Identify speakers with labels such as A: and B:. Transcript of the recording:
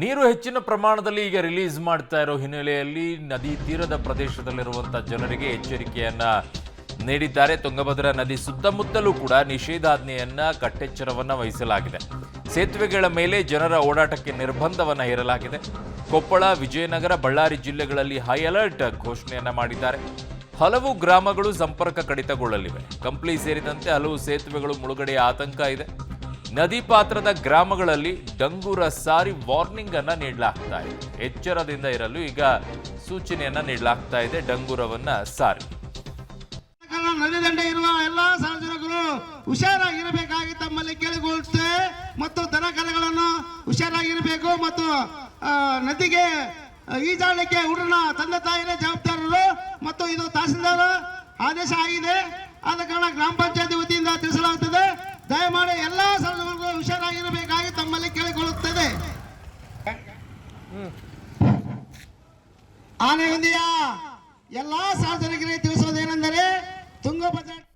A: ನೀರು ಹೆಚ್ಚಿನ ಪ್ರಮಾಣದಲ್ಲಿ ಈಗ ರಿಲೀಸ್ ಮಾಡ್ತಾ ಇರೋ ಹಿನ್ನೆಲೆಯಲ್ಲಿ ನದಿ ತೀರದ ಪ್ರದೇಶದಲ್ಲಿರುವಂತಹ ಜನರಿಗೆ ಎಚ್ಚರಿಕೆಯನ್ನ ನೀಡಿದ್ದಾರೆ. ತುಂಗಭದ್ರಾ ನದಿ ಸುತ್ತಮುತ್ತಲೂ ಕೂಡ ನಿಷೇಧಾಜ್ಞೆಯನ್ನ ಕಟ್ಟೆಚ್ಚರವನ್ನ ವಹಿಸಲಾಗಿದೆ. ಸೇತುವೆಗಳ ಮೇಲೆ ಜನರ ಓಡಾಟಕ್ಕೆ ನಿರ್ಬಂಧವನ್ನ ಹೇರಲಾಗಿದೆ. ಕೊಪ್ಪಳ, ವಿಜಯನಗರ, ಬಳ್ಳಾರಿ ಜಿಲ್ಲೆಗಳಲ್ಲಿ ಹೈ ಅಲರ್ಟ್ ಘೋಷಣೆಯನ್ನ ಮಾಡಿದ್ದಾರೆ. ಹಲವು ಗ್ರಾಮಗಳು ಸಂಪರ್ಕ ಕಡಿತಗೊಳ್ಳಲಿವೆ. ಕಂಪ್ಲಿ ಸೇರಿದಂತೆ ಹಲವು ಸೇತುವೆಗಳು ಮುಳುಗಡೆಯ ಆತಂಕ ಇದೆ. ನದಿ ಪಾತ್ರದ ಗ್ರಾಮಗಳಲ್ಲಿ ಡಂಗೂರ ಸಾರಿ ವಾರ್ನಿಂಗ್ ಅನ್ನ ನೀಡಲಾಗ್ತಾ ಇದೆ. ಎಚ್ಚರದಿಂದ ಇರಲು ಈಗ ಸೂಚನೆಯನ್ನ ನೀಡಲಾಗ್ತಾ ಇದೆ. ಡಂಗೂರವನ್ನ ಸಾರಿ
B: ನದಿ ದಂಡೆ ಇರುವ ಎಲ್ಲಾ ಸಾರ್ವಜನಿಕರು ಹುಷಾರಾಗಿರಬೇಕಾಗಿ ತಮ್ಮಲ್ಲಿ ಕೇಳಿಕೊಳ್ಳುತ್ತೆ. ಮತ್ತು ದನ ಕರುಗಳನ್ನು ಹುಷಾರಾಗಿರಬೇಕು ಮತ್ತು ನದಿಗೆ ಈಜಾಡಲಿಕ್ಕೆ ಹುಡುಗನ ತಂದೆ ತಾಯಿನೇ ಜವಾಬ್ದಾರರು ಮತ್ತು ಇದು ತಹಸೀಲ್ದಾರ್ ಆದೇಶ ಆಗಿದೆ. ಆದ ಕಾರಣ ಗ್ರಾಮ ಪಂಚಾಯತಿ ವತಿಯಿಂದ ತಿಳಿಸಲಾಗುತ್ತದೆ. ದಯಮಾಡಿ ಎಲ್ಲಾ ಸಾರ್ವಜನಿಕರು ಹುಷಾರಾಗಿರಬೇಕಾಗಿ ತಮ್ಮಲ್ಲಿ ಕೇಳಿಕೊಳ್ಳುತ್ತದೆ. ಆನೆಗೊಂದಿಯ ಎಲ್ಲಾ ಸಾರ್ವಜನಿಕರಿಗೆ